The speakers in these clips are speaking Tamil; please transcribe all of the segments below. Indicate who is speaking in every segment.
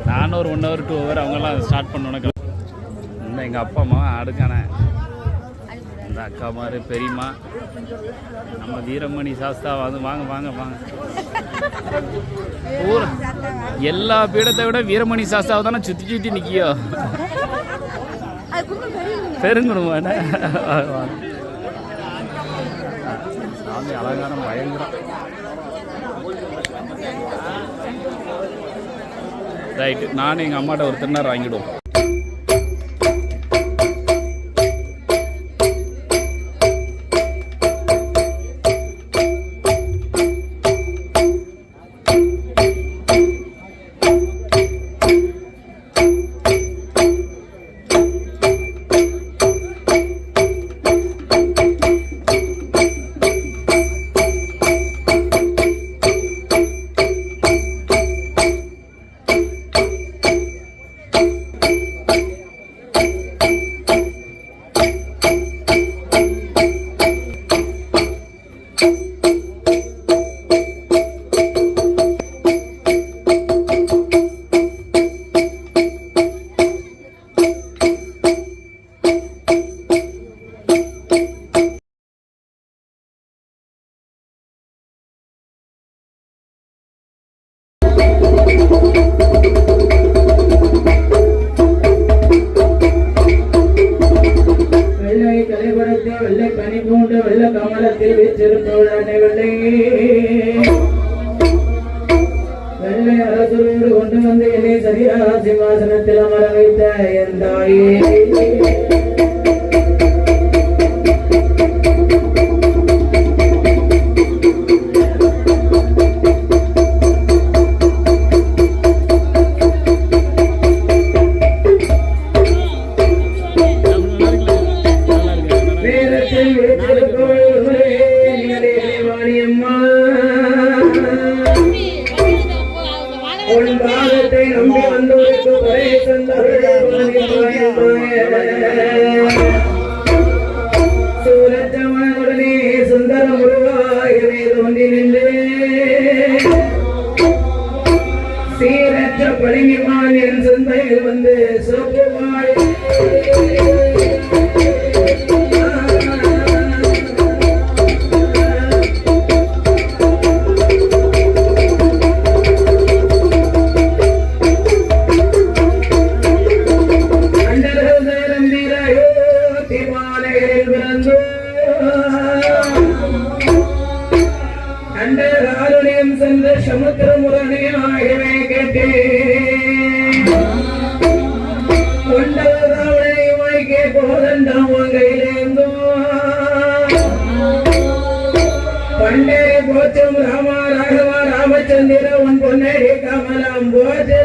Speaker 1: நான் ஒரு 1 hour 2 hour அவங்கெல்லாம் ஸ்டார்ட் பண்ணோன்னு இந்த எங்கள் அப்பா அம்மா அடுக்கான இந்த அக்கா மாதிரி பெரியம்மா நம்ம வீரமணி சாஸ்தா வந்து வாங்க வாங்க வாங்க. ஊர் எல்லா பீடத்தை விட வீரமணி சாஸ்தாவை தானே சுற்றி சுற்றி நிற்கியோ. பெருங்குடும்பம் சாமி அலங்காரம் பயங்கரம். ரைட்டு, நானும் எங்கள் அம்மாட்ட ஒரு திருநார் வாங்கிடுவோம். வெள்ளை பனி பூண்டு வெள்ள கமலத்தில் வீச்சிருப்பவளை வெள்ளை அரசரோடு கொண்டு வந்து என்னை சரியாக சிம்மாசனத்தில் அமர வைத்த என் தாயே, நம்பி வந்தோருக்கு சூரஜமனுடனே சுந்தர முருகாயவே தோன்றி நின்று சீரற்ற பழனிமான் என் சிந்தையில் வந்து சோப்புமாய் சமுத்திர முரணியாகவே கேட்டே கொண்டவரை கேட்போதண்டாம் கையிலேந்தோ பண்டே போச்சும் ராமா ராகவா ராமச்சந்திர உன் பொன்னடி கமலம் போச்சு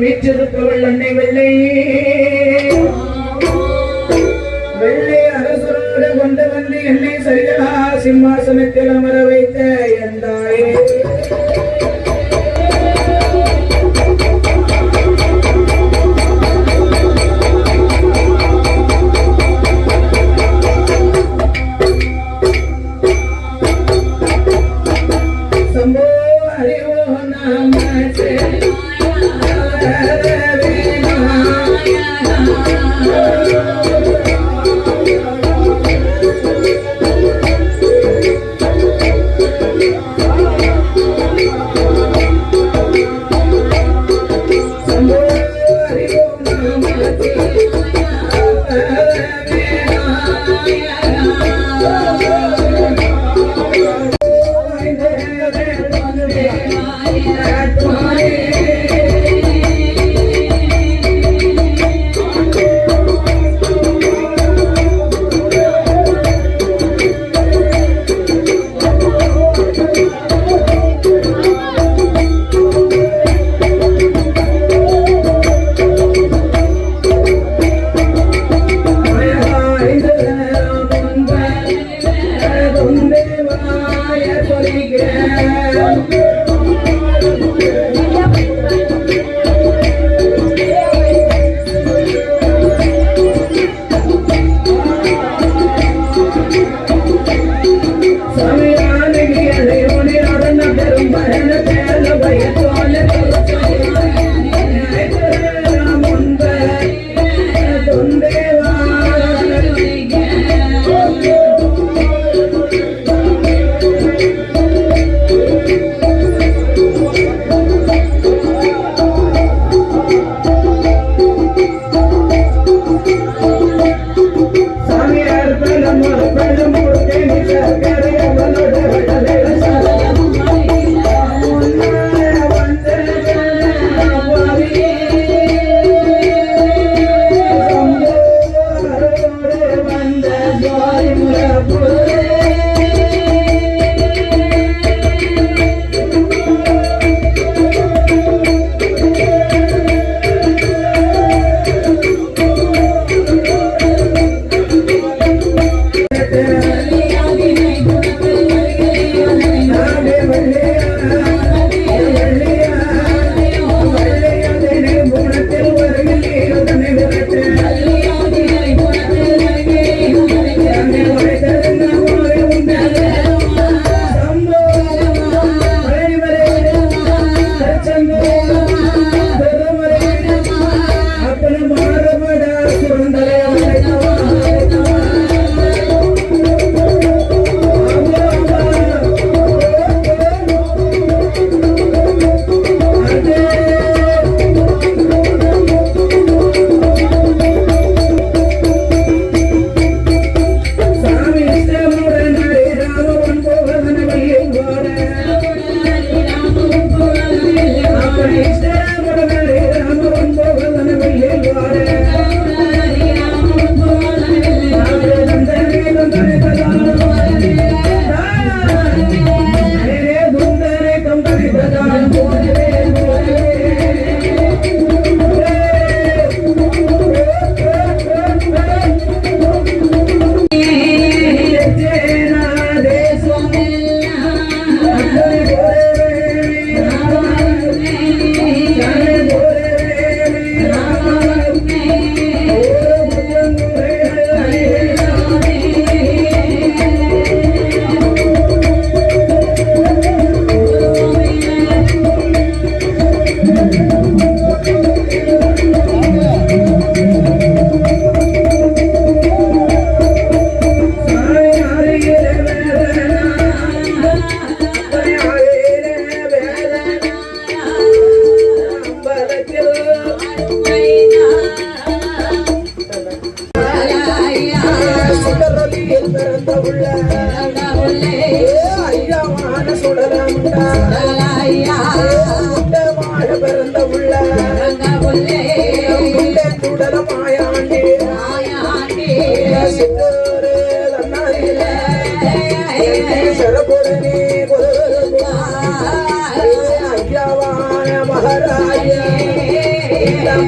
Speaker 1: வீற்றிருப்பவள் அன்னை வெள்ளை வெள்ளை அரசரோடு கொண்டு வந்து என்னை சரியா சிம்மாசனத்தில் அமர வைத்த என் தாயே, சம்போ அறிவோ நாம்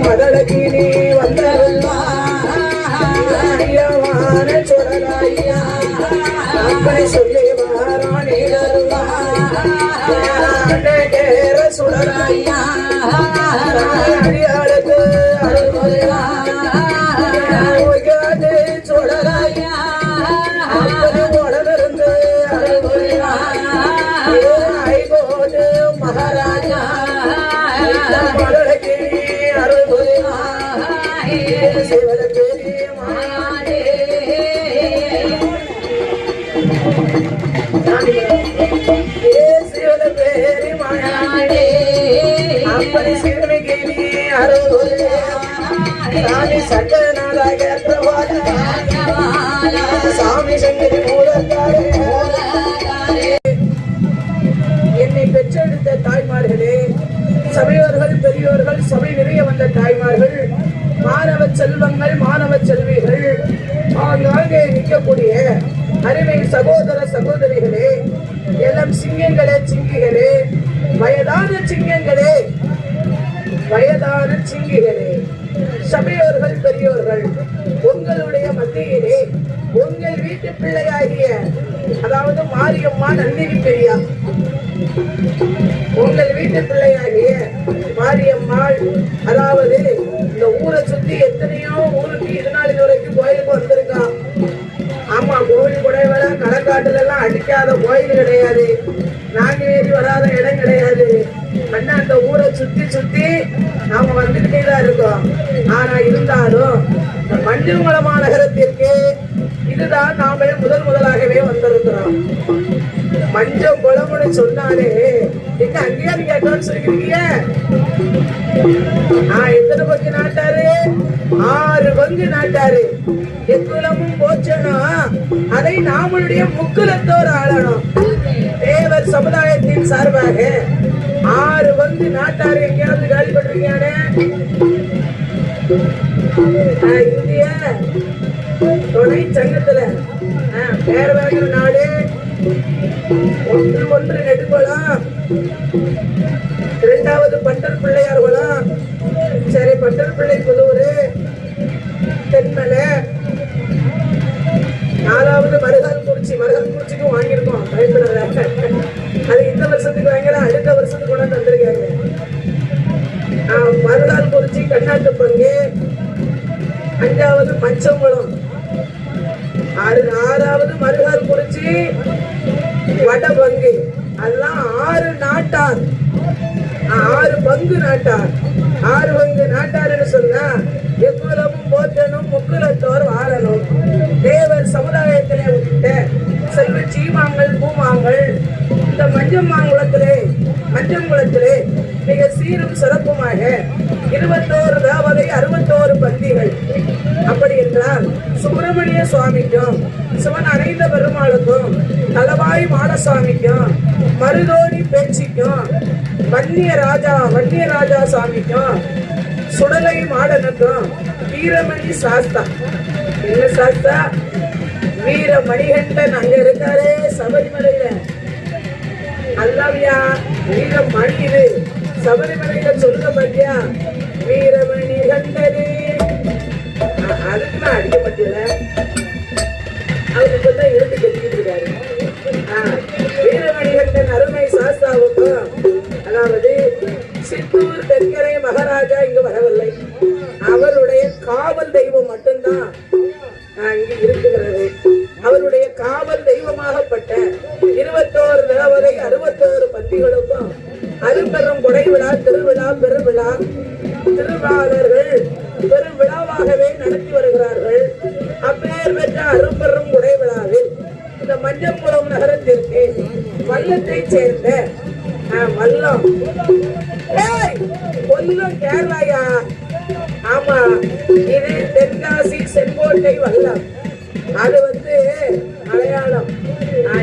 Speaker 2: மகளகினி வந்தருள்வான சுடலாயா அப்படி சொல்லி வாராணிடருவான சுடலாயா அடியாளுக்கு அழுகாது சுடலாயா அப்படி உடலிருந்து அழுகுறான் ஐகோது மகாராஜா மலரகே அருள்புரி சிவலபேரி மாயாதே சிவலபேரி மாயாதே அப்படி சிறுமிக்கு நீ அருள்புரி சாமி சக்கரநாதாக சாமி சங்கரி மூலத்தாரே என்னை பெற்றெடுத்த தாய்மார்களே, சபையோர்கள் பெரியோர்கள், சபை நிறைய வந்த தாய்மார்கள், மாணவ செல்வங்கள், மாணவ செல்விகள், ஆங்காங்கே நிற்கக்கூடிய அருமை சகோதர சகோதரிகளே, எல்லாம் சிங்கங்களே, சிங்கிகளே, வயதான சிங்கங்களே, வயதான சிங்கிகளே, சபையோர்கள் பெரியோர்கள், உங்களுடைய மத்தியிலே உங்கள் வீட்டு பிள்ளையாகிய அதாவது மாரியம்மா நந்தினி பெரியா, உங்கள் வீட்டு பிள்ளையாகிய மாரியம்மாள், அதாவது இந்த ஊரை சுத்தி எத்தனையோ ஊருக்கு இது நாள் இது வரைக்கும் கோயிலுக்கு வந்திருக்கான். ஆமா, கோவில் குடைவெள களக்காட்டுல எல்லாம் அடிக்காத கோயில் கிடையாது, நாங்கேறி வராத இடம் கிடையாது. அண்ணா அந்த ஊரை சுத்தி சுத்தி நாம வந்துகிட்டே தான் இருக்கோம். ஆனா இருந்தாலும் மஞ்சள் மாநகரத்திற்கு இதுதான் நாம முதலாகவே வந்திருக்கிறோம். மஞ்சள் குளம்னு சொன்னாலே எங்க அங்கேயா நீங்க அட்வான்ஸ் இருக்கிறீங்க? எத்தனை பங்கு நாட்டாரு? 6 பங்கு நாட்டாரு. எக்குலமும் போச்சனா அதை நாமளுடைய முக்குலத்தோர் ஆளணும். தேவர் சமுதாயத்தின் சார்பாக 6 பங்கு நாட்டாரு எங்கேயாவது காலி பண்றீங்க? இந்திய துணை சங்கத்துல பேர் வாங்குற நாடு 1 நெடுங்குளம், 2வது பட்டர் பிள்ளையார் குளம், சரி பட்டர் பிள்ளை புதூர், தென்மலை, 4வது மருகால் குறிச்சிக்கும் வாங்கியிருக்கோம். பயப்படாத, அது இந்த வருஷத்துக்கு வாங்கல, அடுத்த வருஷத்துக்கு கூட தந்திருக்காங்க. மருகால் குறிச்சி கண்ணாட்டு பங்கு, 5வது மச்சங்குளம், 6வது மருகால் குறிச்சி வட பங்கு. அதெல்லாம் 6 நாட்டார், 6 பங்கு நாட்டார். 6 பங்கு நாட்டார்னு சொன்னா எக்குலமும் போற்றணும், முக்குலத்தோர் வாழணும். தேவர் சமுதாயத்திலே உள்ளிட்ட செல்வ சீமாங்கள், பூமாங்கள் இந்த மஞ்சம்மாங்குளத்திலே மிக சீரும் சிறப்புமாக 21 தேவதை, 61 பந்திகள். அப்படி என்றால் சுப்பிரமணிய சுவாமிக்கும், சிவன் அணைந்த பெருமாளுக்கும், தலவாய் மாடசாமிக்கும், மருதோடி பேச்சிக்கும், வன்னிய ராஜா சாமிக்கும், சுடலை மாடனுக்கும், வீரமணி சாஸ்தா, என்ன சாஸ்தா? வீரமணிகண்டன் அங்க இருக்காரு சபரிமலையில. அல்லாவியா வீரமணி, இது சபரிமலையில சொல்லுங்க பாத்தியா? வீரமணி கண்டனே, அதுக்குலாம் அடிக்க மாட்டேல, அவருக்கு தான் இருந்து கட்டிக்கிட்டு இருக்காரு. வீரமணிகண்டன் அருமை சாஸ்தாவுக்கும், அதாவது சித்தூர் தெற்கரை மகாராஜா இங்கு வரவில்லை, அவருடைய காவல் தெய்வம் மட்டும்தான் இங்கு இருக்குகிறது. அவருடைய காவல் தெய்வமாகப்பட்ட 21 தேவதை, 61 பந்திகளுக்கும் அரும்பெரும் கொடைவிழா, திருவிழா, பெருவிழா, திருவாளர்கள் பெரும் விழாவாகவே நடத்தி வருகிறார்கள். அப்பேர் பெற்ற அரும்பெரும் கொடைவிழாவில் இந்த மஞ்சக்குளம் நகரத்திற்கு வல்லத்தை சேர்ந்த வல்லம், கொல்லம் கேரளாயா? ஆமா, இது தென்காசி செங்கோட்டை வல்லம். அது மலையாளம்.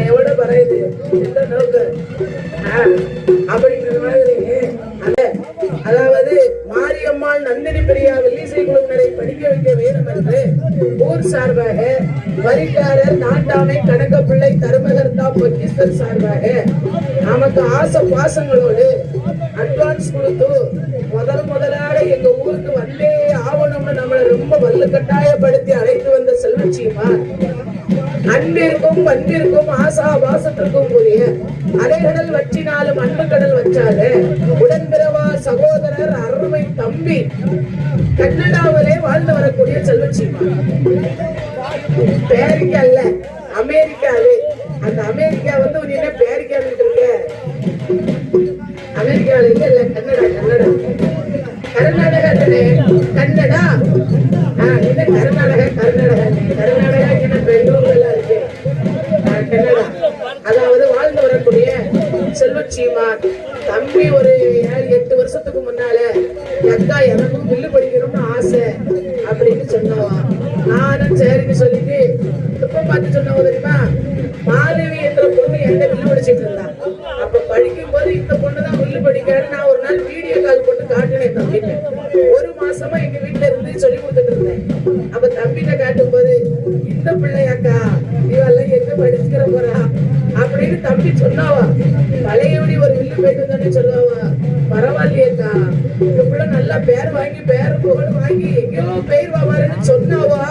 Speaker 2: எவ்வளவு பறையுது எந்த நோக்கு அப்படிங்கிற மாதிரி. அதாவது மாரியம்மாள் நந்தினி பெரியா வெள்ளிசை குழுவினரை படிக்க வைக்க வேண்டும் என்று ஊர் சார்பாக வரிக்காரர் நாட்டாமை கணக்கப்பிள்ளை தர்மகர்த்தா பொக்கிஸ்தர் சார்பாக நமக்கு ஆசை பாசங்களோடு அட்வான்ஸ் கொடுத்து முதலாக எங்க ஊருக்கு வந்தே ஆவணம்னு நம்மளை ரொம்ப வல்லு கட்டாயப்படுத்தி அழைத்து வந்த செல்வச்சிமார், அன்பிற்கும் பண்பிற்கும் ஆசா பாசத்திற்கும் கூடிய அலைகடல் வச்சினாலும் அன்பு கடல் வச்சால உடன்பிறவா சகோதரர் அருமை தம்பி கன்னடாவிலே வாழ்ந்து வரக்கூடிய செல்வச்சிமார். பேரிக்கா அல்ல, அமெரிக்காவே. அந்த அமெரிக்கா நீ என்ன பேரிக்கா இருக்க? அமெரிக்காவில இல்ல, கன்னடா. கர்நாடகா தானே? கன்னடா? இது கர்நாடகா. கர்நாடகா இங்க பெங்களூர்ல எல்லாம் இருக்கு. கன்னடா. அதாவது வாழ்ந்து வரக்கூடிய செல்வச்சீமா தம்பி ஒரு 7-8 வருஷத்துக்கு முன்னால அக்கா எனக்கும் வில்லு படிக்கணும்னு ஆசை அப்படின்னு சொன்னவா. நானும் சரின்னு சொல்லிட்டு இப்ப பார்த்து சொன்னவ தெரியுமா, மாதவி என்ற பொண்ணு என்கிட்ட வில்லு படிச்சுட்டு இருந்தான். அப்ப படிக்கும் போது இந்த பொண்ணுதான் வில்லு படிக்காரு. நான் ஒரு நாள் வீடியோ கால் போட்டு காட்டினேன் தம்பிட்ட. 1 மாசமா எங்க வீட்டுல இருந்து சொல்லி கொடுத்துட்டு இருந்தேன். அப்ப தம்பிட்ட காட்டும் போது இந்த பிள்ளையாக்கா இவெல்லாம் எங்க படிச்சுக்கிற போறா அப்படின்னு தம்பி சொன்னாவா. பழையபடி ஒரு வில்லு போயிட்டு வந்தானே சொல்லுவாவா. பரவாயில்லையேக்கா இந்த பிள்ளை நல்லா பேர் வாங்கி பேர் புகழ் வாங்கி எங்கேயோ பெயர் வாவாருன்னு சொன்னாவா.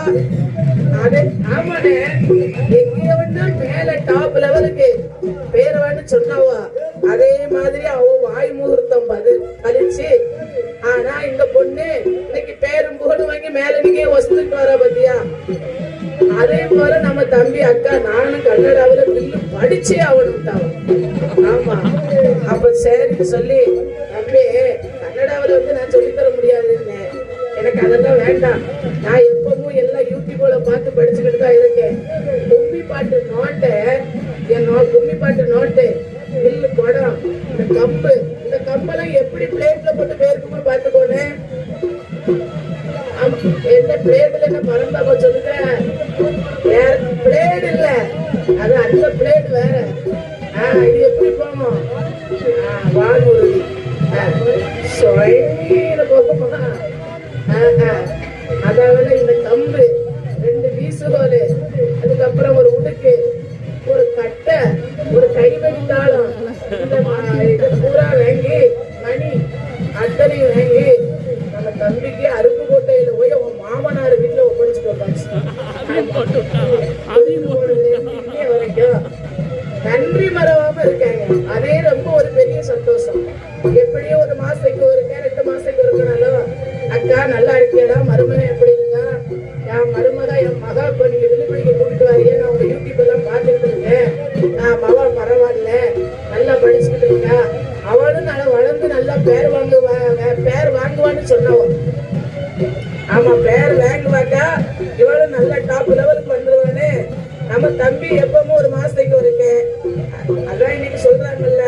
Speaker 2: அதே ஆமாண்ணே, எங்கேயோ மேல டாப் லெவலுக்கு பேர் வான்னு சொன்னாவா. அதே மாதிரி அவ வாய் முகூர்த்தம் பலிச்சு. ஆனா இந்த பொண்ணு இன்னைக்கு பேரும் புகழ் வாங்கி மேல நீங்க வசத்துட்டு வர பத்தியா. அதே போல நம்ம தம்பி அக்கா நானும் கன்னடாவில வில்லு படிச்சே அவனுட்டாவா. ஆமா, அப்ப சரின்னு சொல்லி தம்பி கன்னடாவில நான் சொல்லித்தர முடியாதுன்னு, எனக்கு அதெல்லாம் வேண்டாம். நான் எப்பவும் எல்லாம் யூடியூப்ல பார்த்து படிச்சுக்கிட்டு தான் இருக்கேன். கும்மி பாட்டு நோட்டை கும்மி பாட்டு நோட்டு வில்லு குடம் இந்த கம்பு இந்த கம்பெல்லாம் எப்படி பிளேட்ல போட்டு பேருக்குமா பார்த்துக்கோனே. என்ன பிளேட்ல என்ன மறந்தாம சொல்லுறேன். பிளேட் இல்ல, அது அந்த பிளேட் வேற. இது எப்படி போகும்? வானூர்தி போகுமா? அதாவது இந்த கம்பு 2 வீசுகோலு, அதுக்கப்புறம் ஒரு உடுக்கு, ஒரு கட்டை, ஒரு கைவடி தாளம், இது பூரா வாங்கி மணி அத்தனை வாங்கி நம்ம தம்பிக்கு அருப்புக்கோட்டையில போய் அவன் மாமனார் வீட்டுல ஒப்படைச்சுட்டு வரைக்கும் நன்றி மறவாம இருக்காங்க. அதே ரொம்ப ஒரு பெரிய சந்தோஷம். எப்படியோ 1 மாசத்துக்கு ஒருக்க 2 மாசத்துக்கு இருக்கனாலும் அக்கா நல்லா இருக்கியாடா, மருமகன் எப்படி இருக்கா, என் மருமகா என் மகா இப்ப நீங்க வில்லுமணிக்கு கூப்பிட்டு வாரியா, நான் உங்க யூடியூப் எல்லாம் பார்த்துட்டு இருக்கேன், மவா பரவாயில்ல நல்லா படிச்சுக்கிட்டு இருக்கா, அவளும் நல்லா வளர்ந்து நல்லா பேர் வாங்குவான்னு சொன்னவன். ஆமா, பேர் வாங்குவாக்கா இவளும் நல்ல டாப் லெவலுக்கு வந்துருவானே. நம்ம தம்பி எப்பவும் 1 மாசத்துக்கு இருக்கு. அதான் இன்னைக்கு சொல்றாங்கல்ல,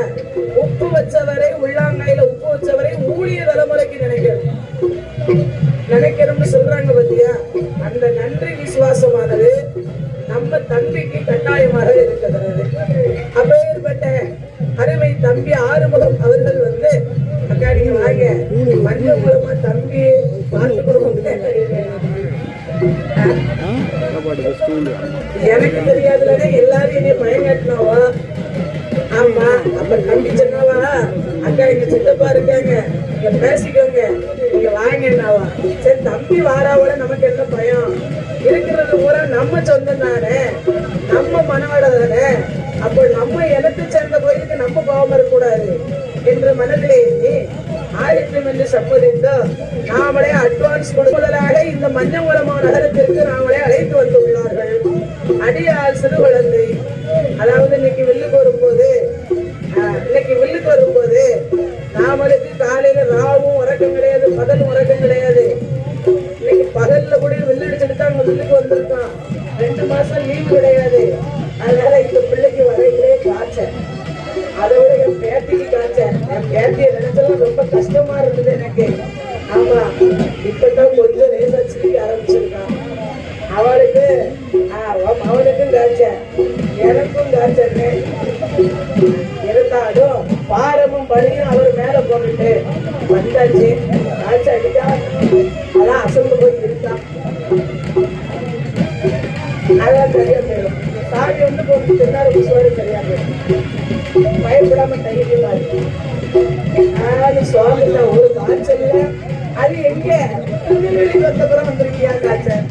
Speaker 2: உப்பு வச்சவரை உள்ளாங்காயில உப்பு வச்சவரை ஊழிய தலைமுறைக்கு நினைக்கிறோம்னு சொல்றாங்க பத்தியா. அந்த நன்றி விசுவாசமானது நம்ம தம்பிக்கு கட்டாயமாக இருக்கிறது. அப்பேற்பட்ட அருமை தம்பி ஆறுமுகம் அவர்கள் அக்கா நீங்க வாங்க, மஞ்சள் மூலமா தம்பி பார்த்து கொடுக்க எனக்கு தெரியாதுலனே எல்லாரும் என்னைய பயங்காட்டினாவா. ஆமா, அப்ப தம்பி சொன்னாவா, அக்கா எங்க சித்தப்பா இருக்காங்க, நீங்க பேசிக்கோங்க, நீங்க வாங்கினாவா. சரி தம்பி வாராவோட நமக்கு என்ன பயம், இருக்கிறது பூரா நம்ம சொந்தம் தானே, நம்ம மனவாட தானே, அப்போ நம்ம எனக்கு சேர்ந்த கோயிலுக்கு நம்ம பாவம் இருக்கக்கூடாது என்ற மனதிலே ஆயிரம் என்று சம்மதித்து நாமளே அட்வான்ஸ் கொடுப்பதாக இந்த மஞ்சங்குளமா நகரத்திற்கு நாமளே அழைத்து வந்துள்ளார்கள். அடியால் சிறு குழந்தை, அதாவது இன்னைக்கு வில்லுக்கு வரும்போது நாமளுக்கு காலையில ராவும் உறக்கம் கிடையாது, பகலும் உறக்கம் கிடையாது. இன்னைக்கு பகல்ல கூட வில்லு அடிச்சுட்டு தான் அவங்க வில்லுக்கு வந்திருக்கான். 2 மாசம் லீவ் கிடையாது. அதனால இந்த பிள்ளைக்கு வரையிலே காய்ச்சல், அதை விட என் பேத்திக்கு காய்ச்சல். என் பேத்தியை நினைச்சாலும் ரொம்ப கஷ்டமா இருந்தது எனக்கு. ஆமா, இப்பதான் கொஞ்சம் லேசா சிரிக்க ஆரம்பிச்சிருக்கான். அவனுக்கும் காய்ச்சல், எனக்கும் காய்ச்சல். இருந்தாலும் பாரமும் பணியும் அவர் மேல போட்டுட்டு வந்தாச்சு. காய்ச்சல் அடிக்கா அதான் அசந்து போய் இருக்கான். அதான் சரியா போயிடும். சாமி போட்டு திருநாள் விசுவாரி சரியா போயிடும். பயப்படாம தைரியமா இருக்கு. சுவாமி ஒரு காய்ச்சல் அது எங்க திருநெல்வேலி வந்தப்புறம் வந்திருக்கியா காய்ச்சல்.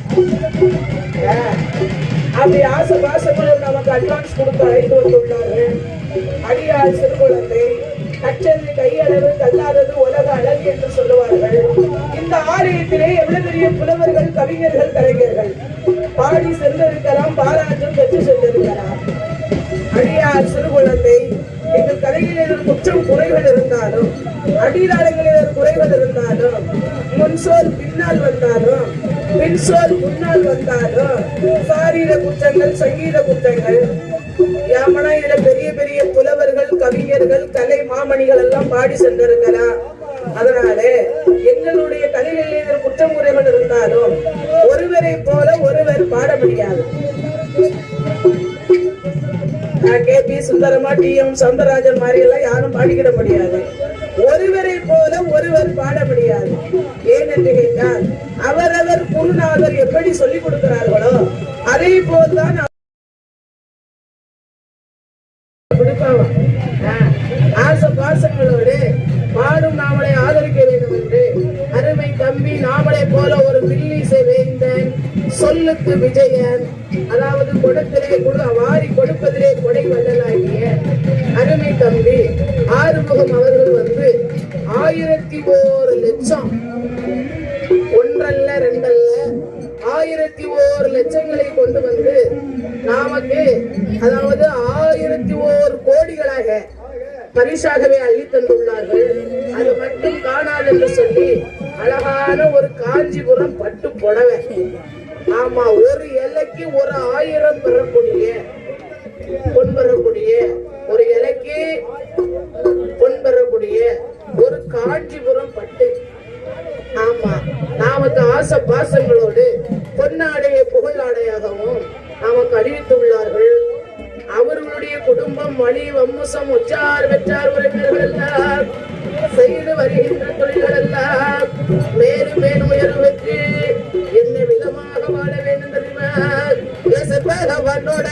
Speaker 2: அப்படி ஆசை பாசங்கள் நமக்கு அட்வான்ஸ் கொடுத்து அழைத்து வந்துள்ளார்கள். அடியால் சிறு குழந்தை, கச்சது கையளவு கல்லாதது உலக அழகு என்று சொல்லுவார்கள். இந்த ஆலயத்திலே எவ்வளவு பெரிய புலவர்கள், கவிஞர்கள், கலைஞர்கள் பாடி சென்றிருக்கலாம், பாராட்டும் பெற்று சென்றிருக்கலாம். அடியார் சிறு குழந்தை, எங்கள் கலையில் குற்றம் குறைகள் இருந்தாலும் அடிதாளங்களில் குறைவது இருந்தாலும் முன்சோல் பின்னால் வந்தாலும் பின்சோல் முன்னால் வந்தாலும் சாரீர குற்றங்கள் சங்கீத குற்றங்கள் யாமனா இதுல பெரிய பெரிய புலவர்கள் கவிஞர்கள் கலை மாமணிகள் எல்லாம் பாடி சென்றிருக்கலாம். அதனால எங்களுடைய கலைகளில் குற்றமுறைகள் இருந்தாலும் ஒருவரை போல ஒருவர் பாட முடியாது. கே.பி. சுந்தரமா டி.எம். சௌந்தரராஜன் மாதிரி எல்லாம் யாரும் பாடிக்கிட முடியாது. ஒருவரை போல ஒருவர் பாட முடியாது. ஏனென்று கேட்டால் அவரவர் குருநாதர் எப்படி சொல்லிக் கொடுக்கிறார்களோ அதே போல்தான் பாசங்களோடு பாடும் நாமளை ஆதரிக்க வேண்டும் என்று அருமை தம்பி நாமளை போல ஒரு வில்லிசை வேந்தன் சொல்லுக்கு விஜயன், அதாவது கொடுத்திலே வாரி கொடுப்பதிலே கொடை வல்லலாகிய அருமை தம்பி ஆறுமுகம் அவர்கள் வந்து 1001 லட்சம், ஒன்றல்ல ரெண்டல்ல 1001 லட்சங்களை கொண்டு வந்து நமக்கு, அதாவது 1001 கோடிகளாக பரிசாகவே அள்ளி தந்துள்ளார்கள். அது மட்டும் காணாது என்று சொல்லி அழகான ஒரு காஞ்சிபுரம் பட்டு புடவை, ஆமா, ஒரு இலைக்கு ஒரு 1000 பெறக்கூடிய பொன் பெறக்கூடிய, ஒரு இலைக்கு பொன் பெறக்கூடிய ஒரு காஞ்சிபுரம் பட்டு, ஆமா, நமக்கு ஆசை பாசங்களோடு பொன்னாடையை புகழாடையாகவும் நமக்கு அறிவித்துள்ளார்கள். அவர்களுடைய குடும்பம் மணி வம்சம் உச்சார் வெற்றார் உறவினர்கள் எல்லாம் செய்து வருகின்ற தொழில்கள் எல்லாம் மேலும் மேலும் உயர்வுக்கு என்ன விதமாக வாழ வேண்டும் தெரியுமா? பகவானோட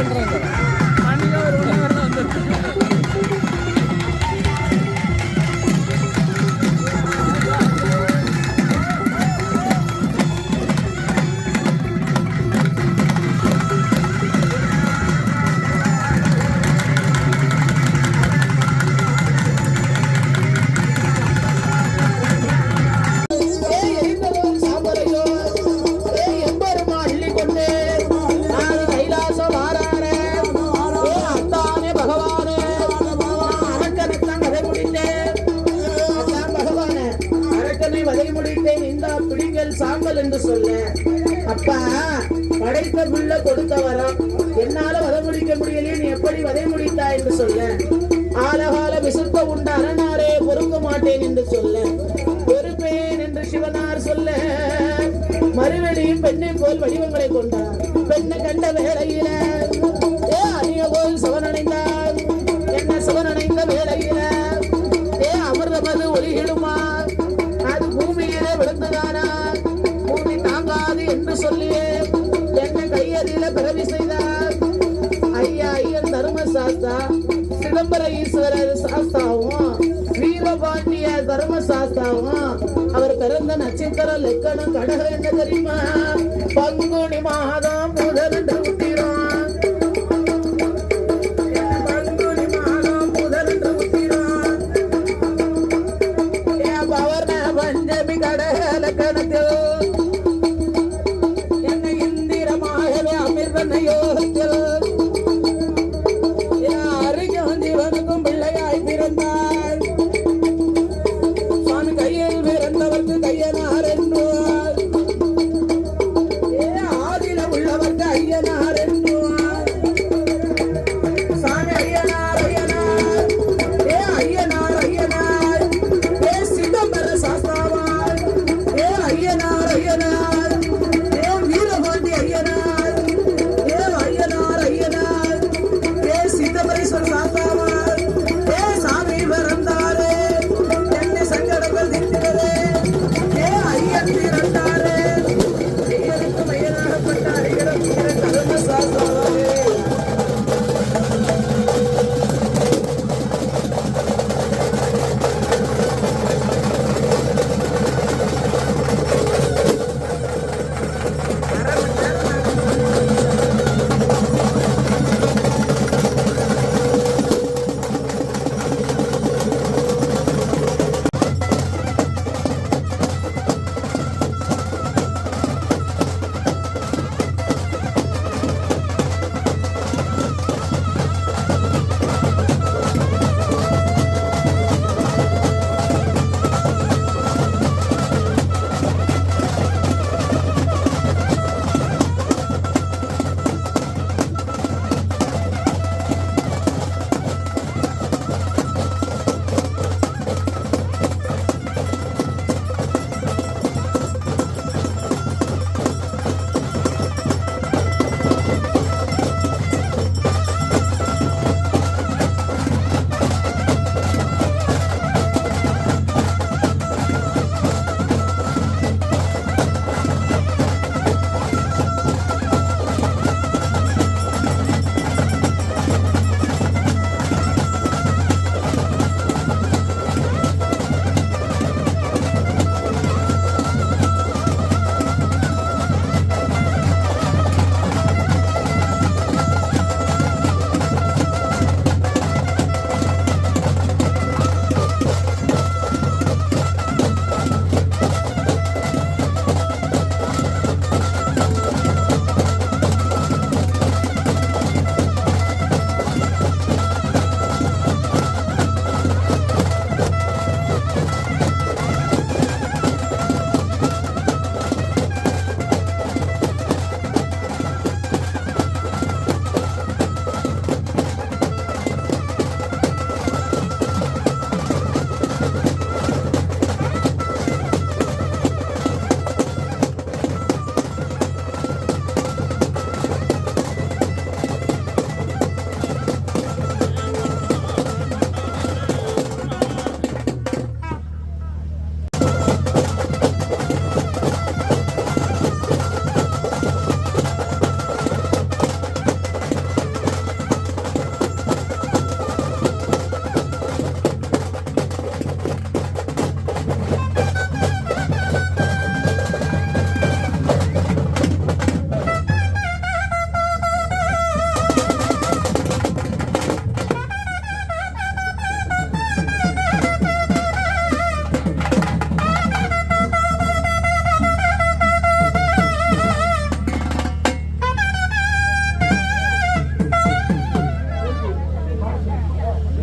Speaker 3: சொல்றாங்க. அன்னைக்கு ஒரு 1 hour தான் வந்துருக்கு.
Speaker 2: சாம்பல் என்று சொல்ல அப்பா படைத்த புள்ள கொடுத்த வரம் என்னால வதை முடிக்க முடியலையே நீ எப்படி வதை முடித்தா என்று சொல்ல ஆலகால விசுத்த உண்ட அரணாரே பொறுக்க மாட்டேன் என்று சொல்ல பொறுப்பேன் என்று சிவனார் சொல்ல மறுவெளியும் பெண்ணை போல் வடிவங்களை கொண்டார் பெண்ணை கண்ட வேளையில அணிய போல் சிவனடைந்தார் என்ன சிவனடைந்த வேளையில அமிர்தமது ஒளியிடுமா அது பூமியிலே விழுந்துதானா பூமி தாங்காது என்று சொல்லியே என்ன கையறியில பிறவி செய்தார் ஐயா ஐயன் தர்ம சாஸ்தா சிதம்பர ஈஸ்வரர் சாஸ்தாவும் வீரபாண்டிய தர்ம சாஸ்தாவும் அவர் பிறந்த நட்சத்திரம் லெக்கணம் கடகம் என்ன தெரியுமா பங்குனி மாதம் முதல் என்று உத்திரம் பங்குனி மாதம் முதல் என்று உத்திரம் பவர்ண பஞ்சமி கடக லக்கணத்தில் என்னை இந்திரமாகவே அமிர்தன யோகத்தில் அறிஞன் ஜீவனுக்கும் பிள்ளையாய் பிறந்தார் சுவாமி கையில் பிறந்தவர்க்கு கையனார் என்றார் ஆதில உள்ளவர்க்கு ஐயனார் என்றார் சாமி ஐயனார் ஐயனார் ஐயனார் ஐயனார் சிதம்பர சாஸ்தாவார் ஐயனார் ஐயனார் வீரபாண்டி ஐயனார் ஐயனார் ஐயனார் சிதம்பரேஸ்வர சாஸ்தாவார் சாமி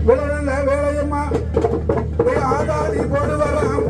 Speaker 4: வேலையம்மா ஆதாரி போடு வரான்